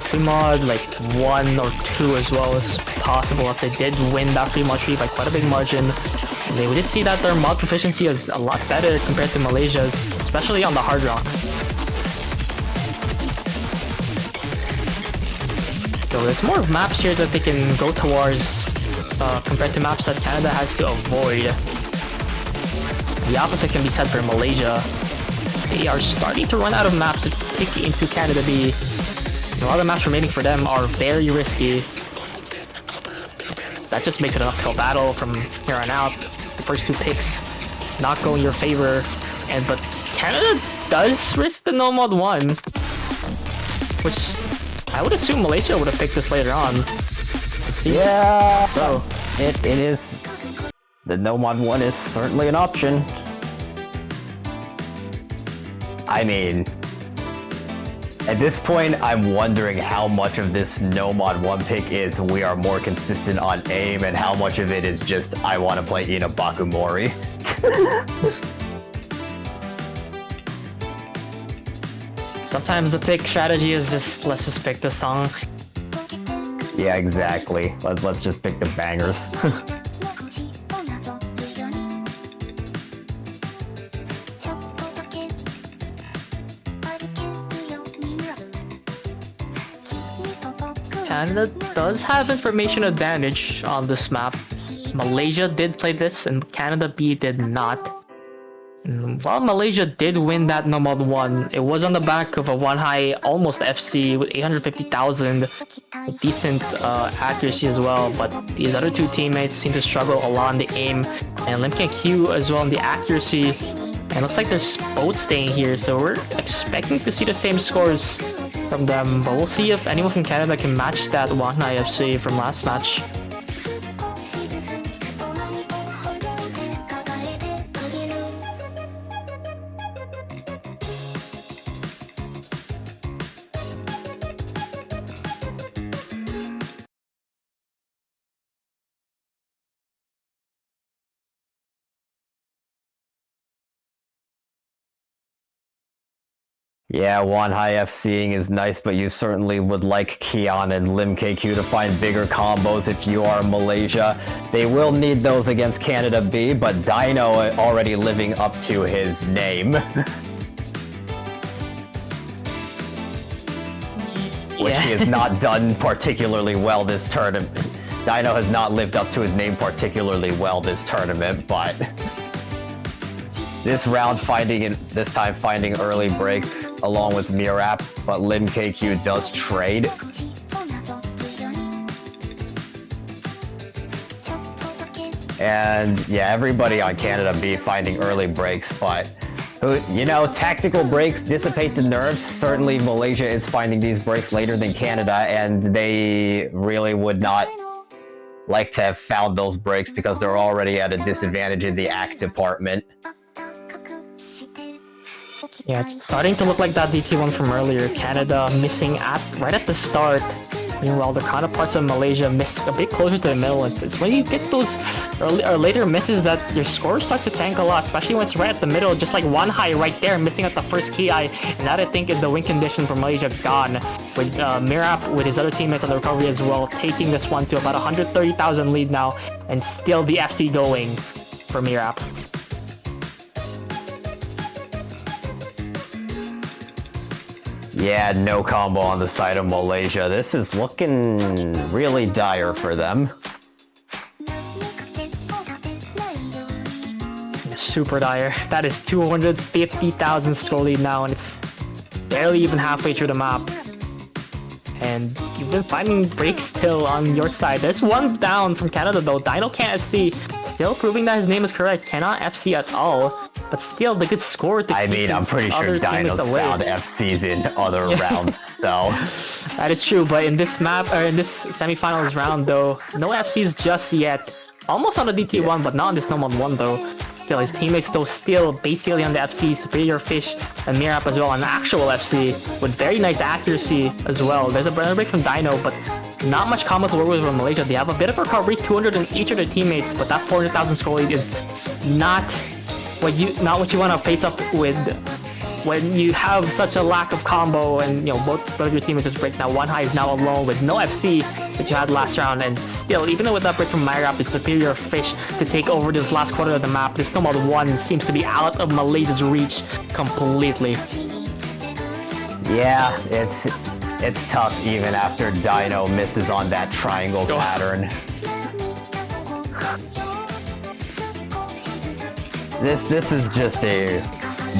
Free mod, like 1 or 2 as well is possible, as they did win that free mod 3 by quite a big margin. We did see that their mod proficiency is a lot better compared to Malaysia's, especially on the hard rock. So there's more maps here that they can go towards compared to maps that Canada has to avoid. The opposite can be said for Malaysia. They are starting to run out of maps to pick into Canada B. A lot of maps remaining for them are very risky. That just makes it an uphill battle from here on out. The first 2 picks not going your favor, but Canada does risk the no mod 1, which I would assume Malaysia would have picked this later on. Yeah, so it is. The no mod 1 is certainly an option. I mean, at this point, I'm wondering how much of this no mod 1 pick is we are more consistent on aim, and how much of it is just I want to play Ina Bakumori. sometimes the pick strategy is just, let's just pick the song. Yeah, exactly. Let's just pick the bangers. Canada does have information advantage on this map. Malaysia did play this and Canada B did not. And While Malaysia did win that no mod 1, it was on the back of a 1-high almost FC with 850,000, with decent accuracy as well, but these other two teammates seem to struggle a lot in the aim, and Limk Q as well in the accuracy, and it looks like they're both staying here, so we're expecting to see the same scores from them, but we'll see if anyone from Canada can match that 1-high FC from last match. Yeah, 1-high FCing is nice, but you certainly would like Keon and Lim KQ to find bigger combos if you are Malaysia. They will need those against Canada B, but Dino already living up to his name. Which he has not done particularly well this tournament. Dino has not lived up to his name particularly well this tournament, but this round this time finding early breaks along with Mirap, but Lim KQ does trade. And yeah, everybody on Canada B finding early breaks, but you know, tactical breaks dissipate the nerves. Certainly Malaysia is finding these breaks later than Canada, and they really would not like to have found those breaks because they're already at a disadvantage in the act department. Yeah, it's starting to look like that DT1 from earlier. Canada missing right at the start. Meanwhile, the counterparts of Malaysia miss a bit closer to the middle. It's when you get those early or later misses that your score starts to tank a lot, especially when it's right at the middle, just like 1-high right there, missing at the first key eye. And that, I think, is the win condition for Malaysia gone. With Mirap, with his other teammates on the recovery as well, taking this one to about 130,000 lead now, and still the FC going for Mirap. Yeah, no combo on the side of Malaysia. This is looking really dire for them. Super dire. That is 250,000 score lead now, and it's barely even halfway through the map. And you've been finding breaks still on your side. There's one down from Canada though. Dino can't FC. Still proving that his name is correct. Cannot FC at all. But still, the good score to I mean, I'm pretty sure Dino's found FCs in other rounds, so... That is true, but in this map, or in this semifinals round though, no FCs just yet. Almost on the DT1, but not on this normal one though. Still, his teammates though still basically on the FC, Superior Fish and Mirap as well, an actual FC with very nice accuracy as well. There's a banner break from Dino, but not much combo to work with from Malaysia. They have a bit of a recovery, 200 in each of their teammates, but that 400,000 score lead is not what you want to face up with when you have such a lack of combo, and both of your teammates just break. Now 1-high is now alone with no FC that you had last round, and still, even with that break from Mirap, the Superior Fish to take over this last quarter of the map, this Nomad 1 seems to be out of Malaysia's reach completely. Yeah, it's tough even after Dino misses on that triangle pattern. This is just a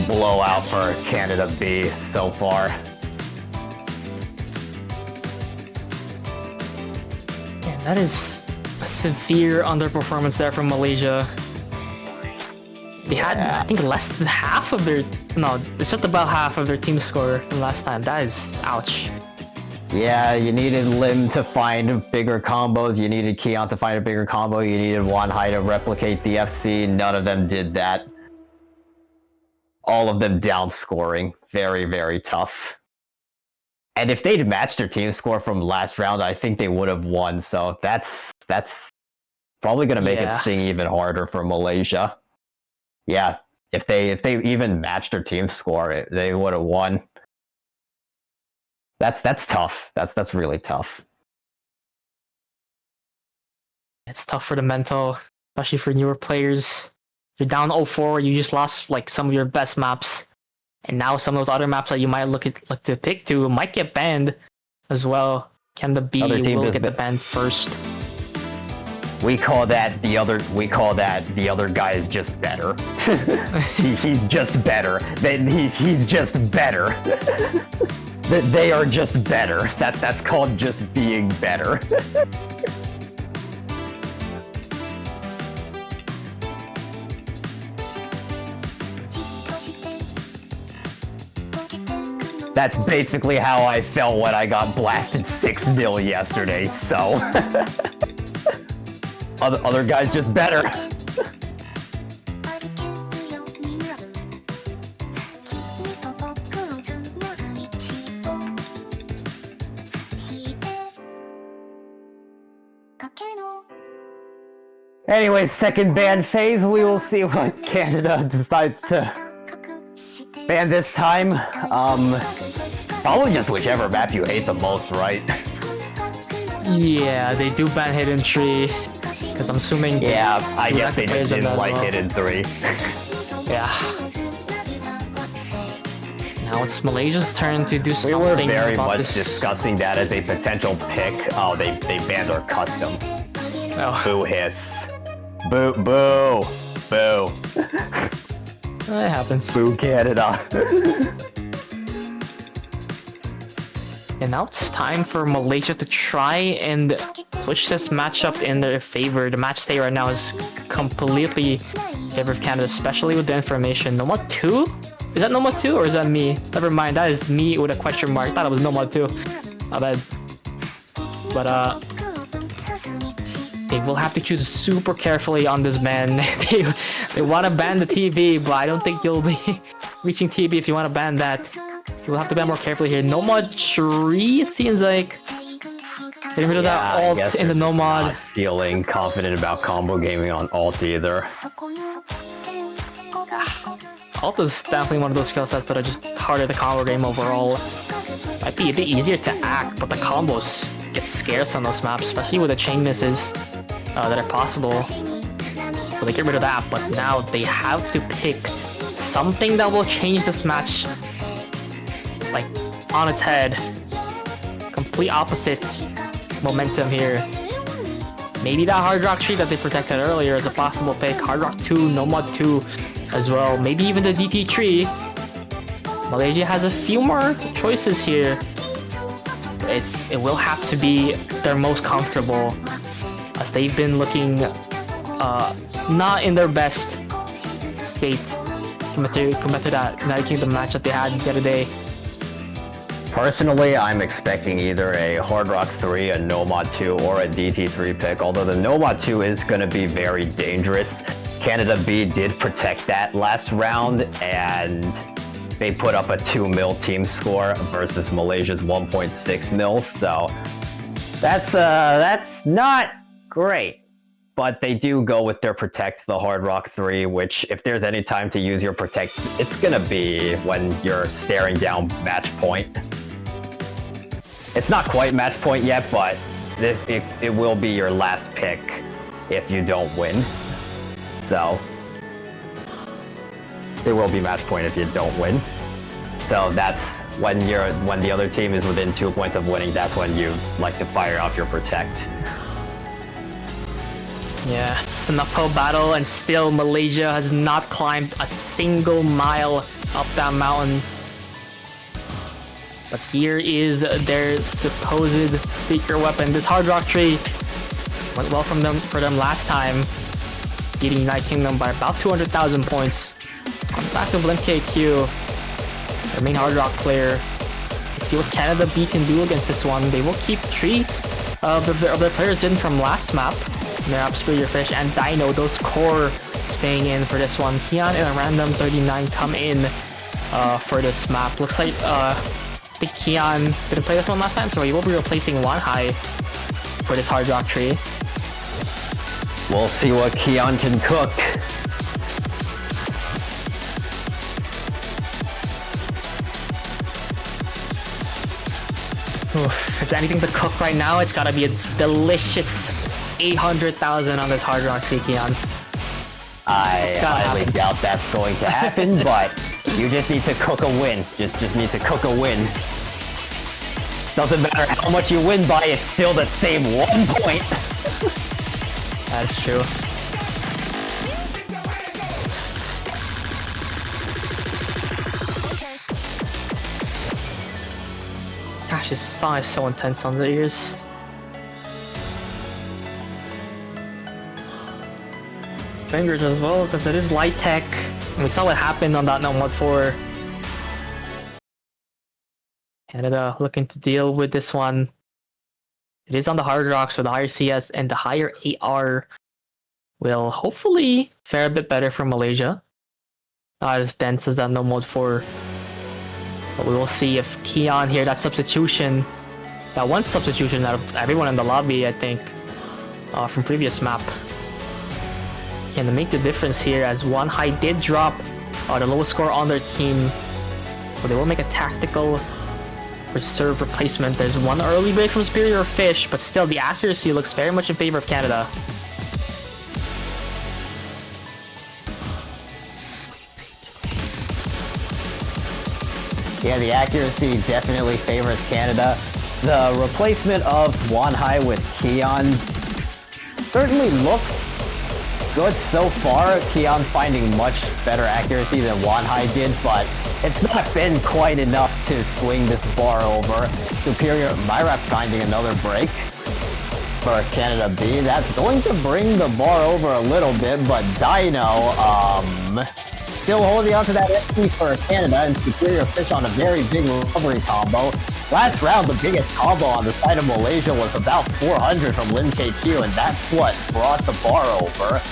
blowout for Canada B so far. Yeah, that is a severe underperformance there from Malaysia. They had, I think, less than half of their... No, it's just about half of their team score from last time. That is... ouch. Yeah, you needed Lim to find bigger combos, you needed Keon to find a bigger combo, you needed 1-high to replicate the FC, none of them did that. All of them down scoring. Very, very tough. And if they'd matched their team score from last round, I think they would have won, so that's probably going to make it sting even harder for Malaysia. Yeah, if they even matched their team score, they would have won. That's tough. That's really tough. It's tough for the mental, especially for newer players. You're down 0-4, you just lost like some of your best maps, and now some of those other maps that you might look to pick to might get banned as well. Can the B will get the ban first? We call that the other guy is just better. He's just better. He's just better. They are just better. That's called just being better. That's basically how I felt when I got blasted 6-0 yesterday, so... Other guys just better. Anyway, second ban phase, we will see what Canada decides to ban this time. Probably just whichever map you hate the most, right? Yeah, they do ban Hidden Tree, because I'm assuming... Yeah, I guess they just didn't like Hidden 3. Yeah. Now it's Malaysia's turn to do something. We were very about much this. discussing that as a potential pick. Oh, they banned our custom. Oh. Boo hiss. Boo, boo, boo. It happens. Boo Canada. And now it's time for Malaysia to try and switch this matchup in their favor. The match state right now is completely in favor of Canada, especially with the information. Nomad 2? Is that Nomad 2 or is that me? Never mind, that is me with a question mark. I thought it was Nomad 2. My bad. But they will have to choose super carefully on this ban. They want to ban the TV, but I don't think you'll be reaching TV if you want to ban that. You'll have to ban more carefully here. Nomad Tree, it seems like. Getting rid of that alt in the Nomad. Not feeling confident about combo gaming on alt either. Alt is definitely one of those skill sets that are just harder to combo game overall. Might be a bit easier to act, but the combos get scarce on those maps, especially with the chain misses that are possible. So they get rid of that, but now they have to pick something that will change this match like on its head. Complete opposite momentum here. Maybe that Hard Rock tree that they protected earlier is a possible pick. Hard Rock 2, Nomad 2 as well. Maybe even the DT tree. Malaysia has a few more choices here. It will have to be their most comfortable, as they've been looking not in their best state compared to that United Kingdom match that they had the other day. Personally, I'm expecting either a Hard Rock 3, a Nomad 2, or a DT3 pick, although the Nomad 2 is going to be very dangerous. Canada B did protect that last round, and they put up a 2 mil team score versus Malaysia's 1.6 mil, so that's not great. But they do go with their Protect, the Hard Rock 3, which if there's any time to use your Protect, it's gonna be when you're staring down match point. It's not quite match point yet, but it will be your last pick if you don't win. So, it will be match point if you don't win. So that's when the other team is within 2 points of winning, that's when you like to fire off your Protect. Yeah, it's an uphill battle, and still Malaysia has not climbed a single mile up that mountain. But here is their supposed secret weapon. This Hard Rock tree went well for them last time, beating United Kingdom by about 200,000 points. On the back of MKQ, their main Hard Rock player. Let's see what Canada B can do against this one. They will keep 3 of their players in from last map. Their Obscure Fish and Dino, those core staying in for this one. Keon and a random 39 come in for this map. Looks like I think Keon didn't play this one last time, so he will be replacing Wanhai for this Hard Rock tree. We'll see what Keon can cook. Oof, is there anything to cook right now? It's gotta be a delicious 800,000 on this Hard Rock tree, Keon. I highly doubt that's going to happen, but you just need to cook a win. Just need to cook a win. Doesn't matter how much you win by, it's still the same 1 point. That's true. Gosh, this song is so intense on the ears. Fingers as well, because it is light tech. And we saw what happened on that No Mod 4. Canada looking to deal with this one. It is on the hard rock, so the higher CS and the higher AR will hopefully fare a bit better for Malaysia. Not as dense as that No Mod 4. But we will see if Keon here, that substitution, that one substitution out of everyone in the lobby, I think, from previous map, can make the difference here, as One High did drop the lowest score on their team. But they will make a tactical reserve replacement. There's one early break from Superior Fish, but still the accuracy looks very much in favor of Canada. Yeah, the accuracy definitely favors Canada. The replacement of One High with Keon certainly looks good so far. Keon finding much better accuracy than One High did, but it's not been quite enough to swing this bar over. Superior Myrap finding another break for Canada B. That's going to bring the bar over a little bit, but Dino, still holding on to that SP for Canada, and Superior Fish on a very big recovery combo. Last round, the biggest combo on the side of Malaysia was about 400 from Lin KQ, and that's what brought the bar over.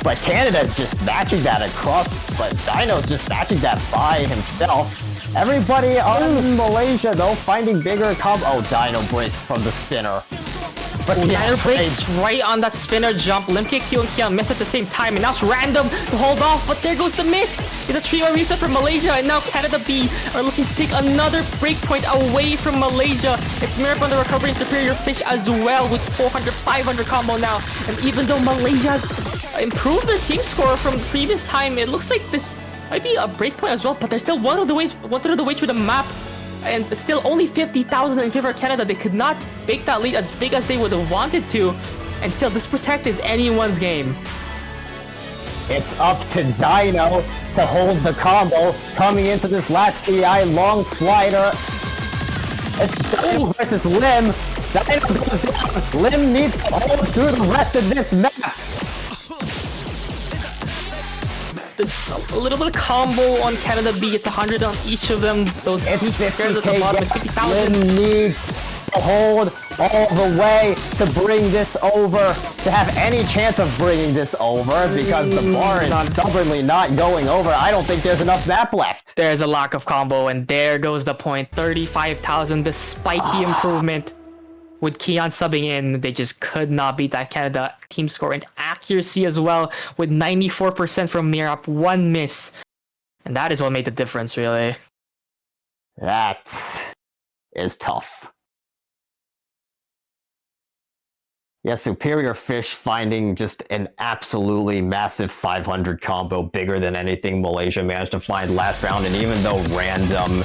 But Canada's just matching that across, but Dino's just matching that by himself. Everybody on Malaysia, though, finding bigger combo. Oh, Dino breaks from the spinner. But Dino breaks right on that spinner jump. Limp KQ and Keon miss at the same time, and now it's random to hold off, but there goes the miss. It's a 3-1 reset for Malaysia, and now Canada B are looking to take another breakpoint away from Malaysia. It's Mirap on the recovery and Superior Fish as well with 400-500 combo now. And even though Malaysia's improved their team score from the previous time, it looks like this might be a breakpoint as well, but they're still one third of the way through the map. And still only 50,000 in favor of Canada. They could not make that lead as big as they would have wanted to. And still, this Protect is anyone's game. It's up to Dino to hold the combo. Coming into this last PI, long slider. It's Dino versus Lim. Dino goes down. Lim needs to hold through the rest of this map. There's a little bit of combo on Canada B. It's 100 on each of them. Those it's 50K at the bottom is 50,000. Lim needs to hold all the way to bring this over, to have any chance of bringing this over, because the bar is stubbornly not going over. I don't think there's enough map left. There's a lack of combo, and there goes the point. 35,000 despite the improvement. With Keon subbing in, they just could not beat that Canada team score, and accuracy as well with 94% from Mirap, one miss. And that is what made the difference, really. That is tough. Yeah, Superior Fish finding just an absolutely massive 500 combo, bigger than anything Malaysia managed to find last round, and even though Random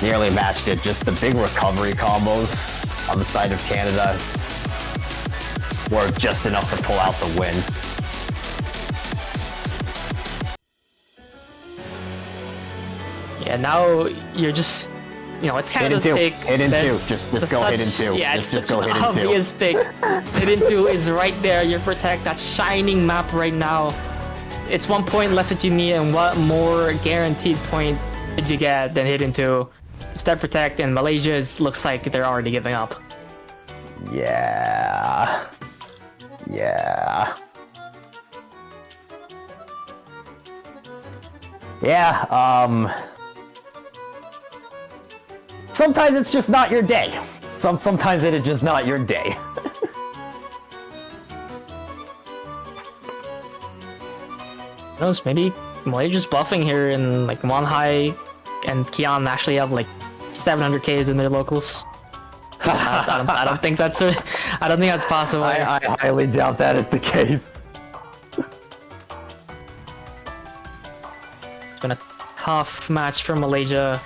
nearly matched it, just the big recovery combos on the side of Canada were just enough to pull out the win. Yeah, now you're just, it's Canada's pick. Hidden two. Just go hidden two. Yeah, it's just such go an hidden two. obvious pick. Hidden two is right there. You Protect, that shining map right now. It's 1 point left that you need, and what more guaranteed point did you get than Hidden two? Start Protect, and Malaysia looks like they're already giving up. Yeah. Yeah. Yeah, sometimes it's just not your day. Sometimes it is just not your day. Who knows, maybe Malaysia's bluffing here, and like One High and Keon actually have like 700Ks in their locals. I don't think that's possible. I highly doubt that is the case. It's been a tough match for Malaysia,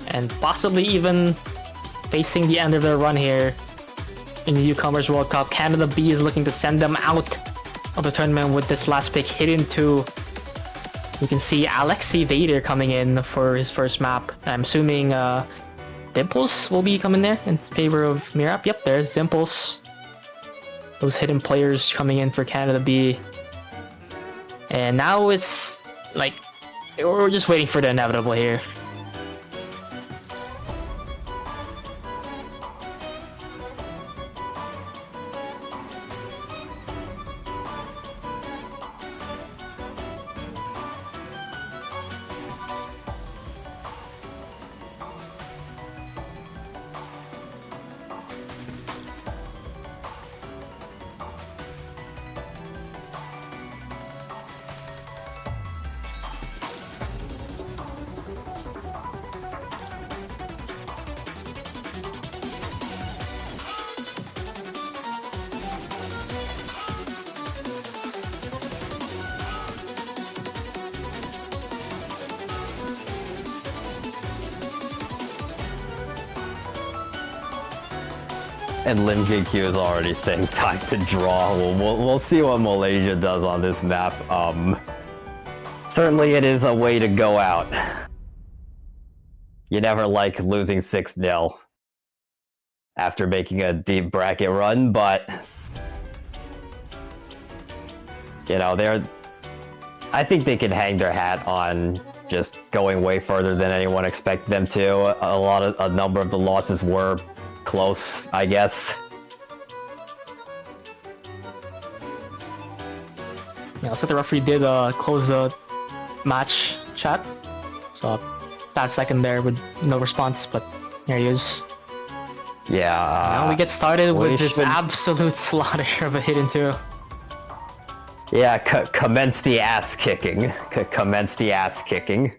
and possibly even facing the end of their run here. in the Newcomers World Cup. Canada B is looking to send them out of the tournament with this last pick hidden to. You can see Alexi Vader coming in for his first map. I'm assuming Dimples will be coming there in favor of Mirap. Yep, there's Dimples. Those hidden players coming in for Canada B. And now it's like, we're just waiting for the inevitable here. And Lim KQ is already saying time to draw. We'll see what Malaysia does on this map. Certainly it is a way to go out. You never like losing 6-0 after making a deep bracket run, but you know, I think they can hang their hat on just going way further than anyone expected them to. A number of the losses were close, I guess. Yeah, so the referee did close the match chat. So that second there with no response, but here he is. Yeah. Now we get started with this absolute slaughter of a hidden 2. Yeah, commence the ass kicking. Commence the ass kicking.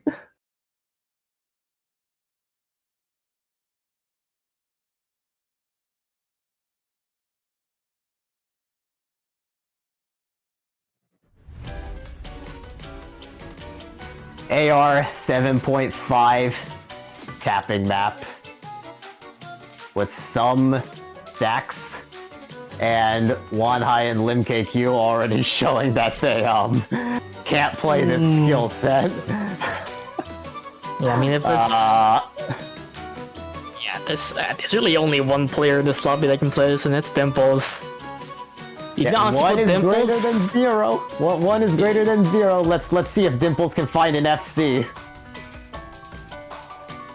AR 7.5 tapping map with some stacks, and Wanhai and Lim KQ already showing that they can't play this skill set. Yeah, I mean, if this... yeah, there's really only one player in this lobby that can play this, and it's Dimples. One is greater than 0. One is greater than 0. Let's see if Dimples can find an FC.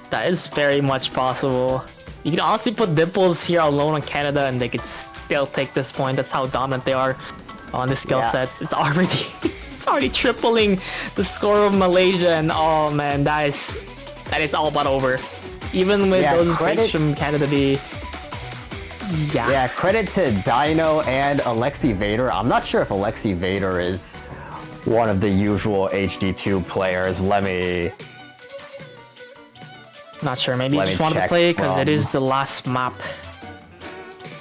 That is very much possible. You can honestly put Dimples here alone on Canada and they could still take this point. That's how dominant they are on the skill sets. It's already tripling the score of Malaysia, and oh man, that is all but over. Even with those breaks from Canada B. Yeah, credit to Dino and Alexi Vader. I'm not sure if Alexi Vader is one of the usual HD2 players. Not sure, maybe you just wanted to play because it is the last map.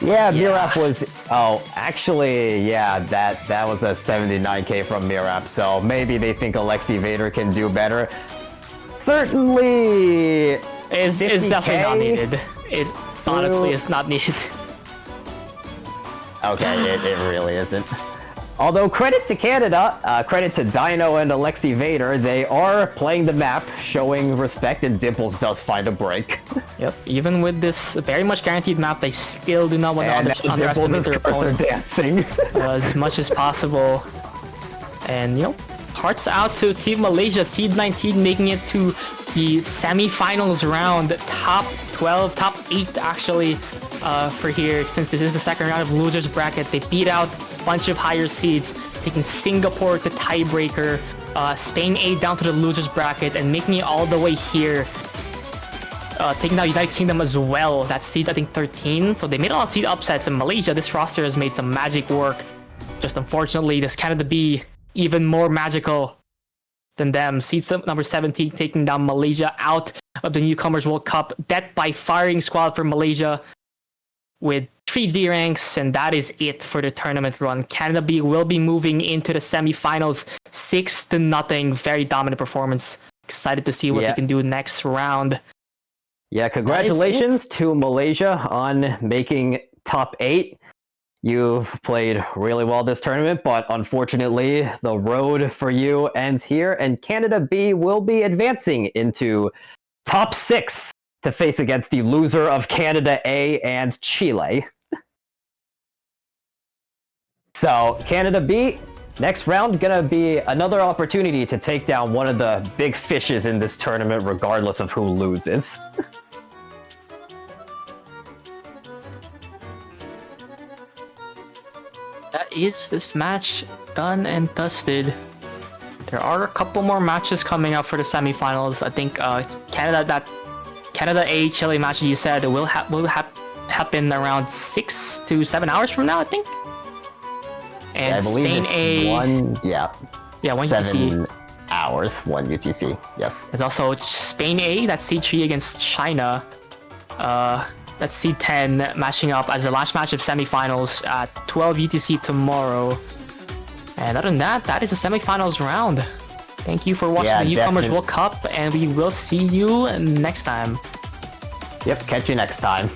Yeah, Mirap was... Oh, actually, yeah, that was a 79k from Mirap, so maybe they think Alexi Vader can do better. Certainly... It's definitely not needed. It honestly is not needed. Okay, it really isn't. Although credit to Canada, credit to Dino and Alexi Vader, they are playing the map, showing respect, and Dimples does find a break. Yep, even with this very much guaranteed map, they still do not want to underestimate their opponents as much as possible. And, you know, hearts out to Team Malaysia, Seed 19 making it to the semi-finals round, top 12, top 8 actually, for here, since this is the second round of losers bracket. They beat out a bunch of higher seeds, taking Singapore to tiebreaker, Spain 8 down to the losers bracket, and making it all the way here, taking out United Kingdom as well. That's seed, I think, 13. So they made a lot of seed upsets. In Malaysia, this roster has made some magic work. Just unfortunately, this Canada B even more magical than them. Seed number 17 taking down Malaysia out of the Newcomers World Cup. Death by firing squad for Malaysia with 3 D ranks, and that is it for the tournament run. Canada B will be moving into the semifinals 6-0. Very dominant performance. Excited to see what they can do next round. Yeah, congratulations to Malaysia on making top 8. You've played really well this tournament, but unfortunately, the road for you ends here, and Canada B will be advancing into top 6 to face against the loser of Canada A and Chile. So, Canada B, next round gonna be another opportunity to take down one of the big fishes in this tournament, regardless of who loses. That is this match done and dusted. There are a couple more matches coming up for the semifinals. I think Canada A Chile match you said will happen around 6 to 7 hours from now, I think. And I believe Spain it's A, one 1 UTC. 7 hours, 1 UTC. Yes. There's also Spain A, that's C3 against China. That's C10 matching up as the last match of semifinals at 12 UTC tomorrow. And other than that, that is the semifinals round. Thank you for watching the Newcomers World Cup, and we will see you next time. Yep, catch you next time.